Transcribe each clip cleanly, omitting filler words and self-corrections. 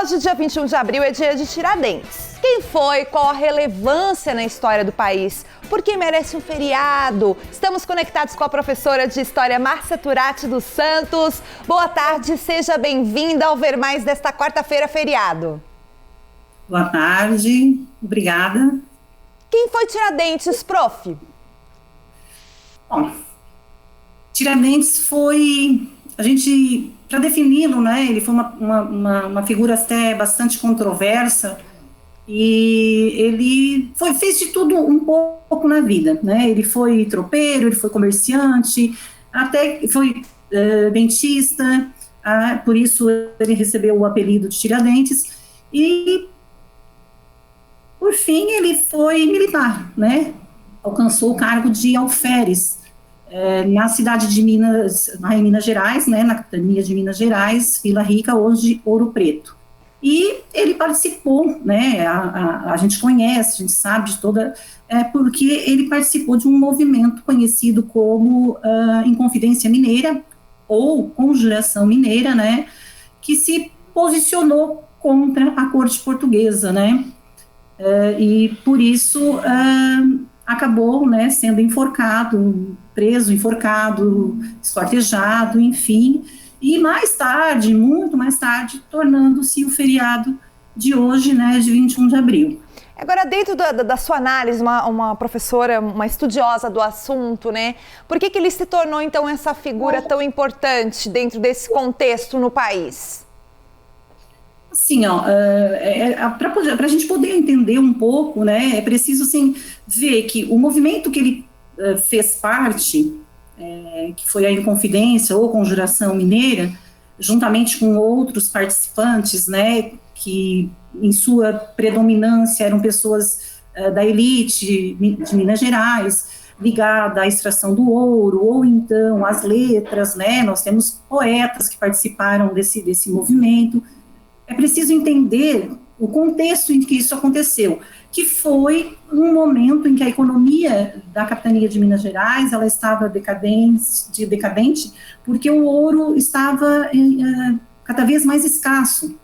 Hoje, dia 21 de abril, é dia de Tiradentes. Quem foi? Qual a relevância na história do país? Por que merece um feriado? Estamos conectados com a professora de História, Márcia Turati dos Santos. Boa tarde, seja bem-vinda ao Ver Mais desta quarta-feira, feriado. Boa tarde, obrigada. Quem foi Tiradentes, prof? Bom, Tiradentes foi, para defini-lo, né, ele foi uma figura até bastante controversa e ele fez de tudo um pouco na vida, né, ele foi tropeiro, ele foi comerciante, até foi dentista, por isso ele recebeu o apelido de Tiradentes e, por fim, ele foi militar, né, alcançou o cargo de alferes, na cidade de Minas, em Minas Gerais, né, na capitania de Minas Gerais, Vila Rica, hoje Ouro Preto. E ele participou, né, a gente conhece, a gente sabe de toda, porque ele participou de um movimento conhecido como Inconfidência Mineira, ou Conjuração Mineira, né, que se posicionou contra a corte portuguesa, né, e por isso acabou, né, sendo enforcado, preso, enforcado, esquartejado, enfim, e mais tarde, muito mais tarde, tornando-se o feriado de hoje, né, de 21 de abril. Agora, dentro da sua análise, uma professora, uma estudiosa do assunto, né, por que ele se tornou, então, essa figura tão importante dentro desse contexto no país? Assim, para a gente poder entender um pouco, né, é preciso, assim, ver que o movimento que ele fez parte, que foi a Inconfidência ou Conjuração Mineira, juntamente com outros participantes, né, que em sua predominância eram pessoas da elite de Minas Gerais, ligada à extração do ouro, ou então às letras, né, nós temos poetas que participaram desse movimento. É preciso entender o contexto em que isso aconteceu, que foi um momento em que a economia da capitania de Minas Gerais, ela estava decadente, porque o ouro estava cada vez mais escasso.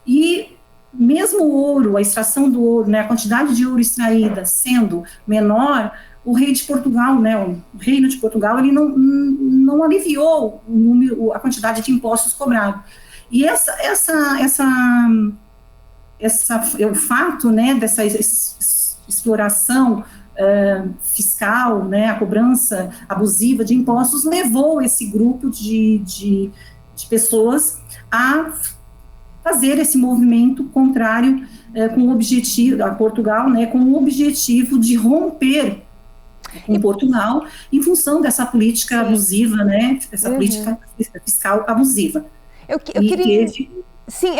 E mesmo o ouro, a extração do ouro, né, a quantidade de ouro extraída sendo menor, o rei de Portugal, né, o reino de Portugal, ele não aliviou a quantidade de impostos cobrados. E o fato, né, dessa exploração fiscal, né, a cobrança abusiva de impostos, levou esse grupo de pessoas a fazer esse movimento contrário com o objetivo, a Portugal, né, com o objetivo de romper com Portugal em função dessa política abusiva, né, essa política fiscal abusiva. Eu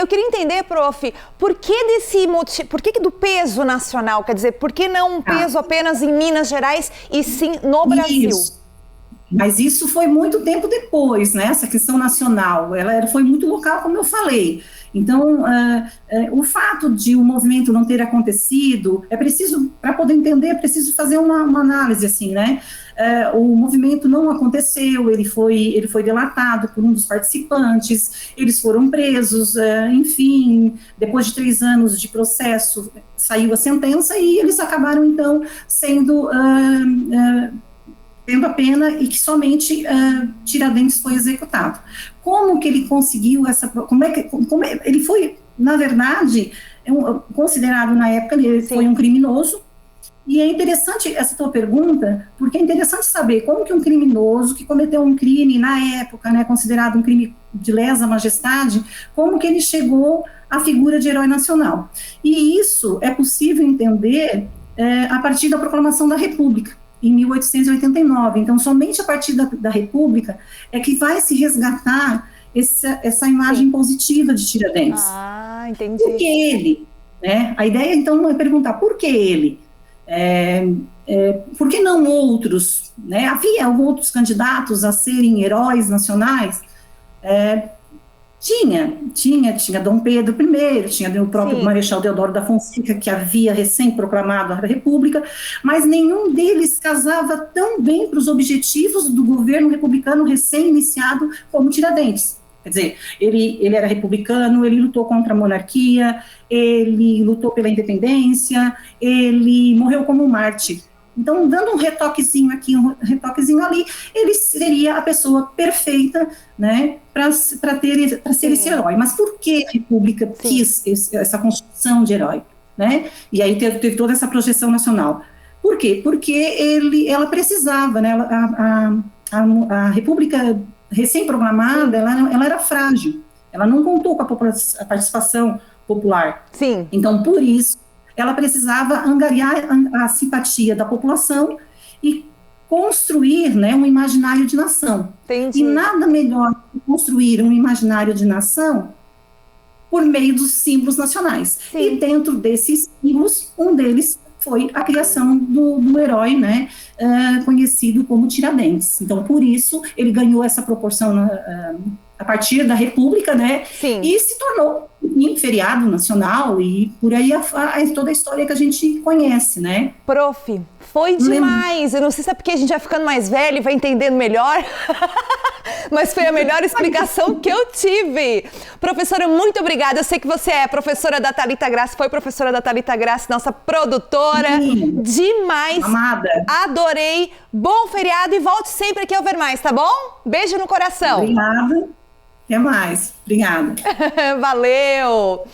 queria entender, prof, por que do peso nacional? Quer dizer, por que não um peso apenas em Minas Gerais e sim no Brasil? Mas isso foi muito tempo depois, né? Essa questão nacional, ela foi muito local, como eu falei. Então, o fato de o movimento não ter acontecido, é preciso, para poder entender, é preciso fazer uma análise, assim, né? O movimento não aconteceu, ele foi delatado por um dos participantes, eles foram presos, enfim, depois de 3 anos de processo, saiu a sentença e eles acabaram, então, tendo a pena e que somente Tiradentes foi executado. Como que ele conseguiu ele foi, na verdade, considerado na época, ele foi um criminoso. E é interessante essa tua pergunta, porque é interessante saber como que um criminoso que cometeu um crime na época, né, considerado um crime de lesa majestade, como que ele chegou à figura de herói nacional. E isso é possível entender a partir da proclamação da República, em 1889. Então, somente a partir da República é que vai se resgatar essa imagem positiva de Tiradentes. Ah, entendi. Por que ele? Né? A ideia, então, é perguntar por que ele? Por que não outros? Né? Havia outros candidatos a serem heróis nacionais? Tinha Dom Pedro I, tinha o próprio Marechal Deodoro da Fonseca, que havia recém-proclamado a República, mas nenhum deles casava tão bem para os objetivos do governo republicano recém-iniciado como Tiradentes. Quer dizer, ele era republicano, ele lutou contra a monarquia, ele lutou pela independência, ele morreu como um mártir. Então, dando um retoquezinho aqui, um retoquezinho ali, ele seria a pessoa perfeita, né, para ser esse herói. Mas por que a República quis essa construção de herói, né? E aí teve toda essa projeção nacional. Por quê? Porque ela precisava, né? A República recém-programada, ela era frágil. Ela não contou com a participação popular. Sim. Então, por isso, ela precisava angariar a simpatia da população e construir, né, um imaginário de nação. Entendi. E nada melhor que construir um imaginário de nação por meio dos símbolos nacionais. Sim. E dentro desses símbolos, um deles foi a criação do herói, né, conhecido como Tiradentes. Então, por isso, ele ganhou essa proporção a partir da República, né? Sim. E se tornou um feriado nacional e por aí toda a história que a gente conhece, né? Prof, foi demais. Eu não sei se é porque a gente vai ficando mais velho e vai entendendo melhor, mas foi a melhor explicação que eu tive. Professora, muito obrigada. Eu sei que você é professora da Thalita Grassi, foi professora da Thalita Grassi, nossa produtora. Sim. Demais. Amada. Adorei. Bom feriado e volte sempre aqui ao Ver Mais, tá bom? Beijo no coração. Obrigada. Até mais. Obrigada. Valeu!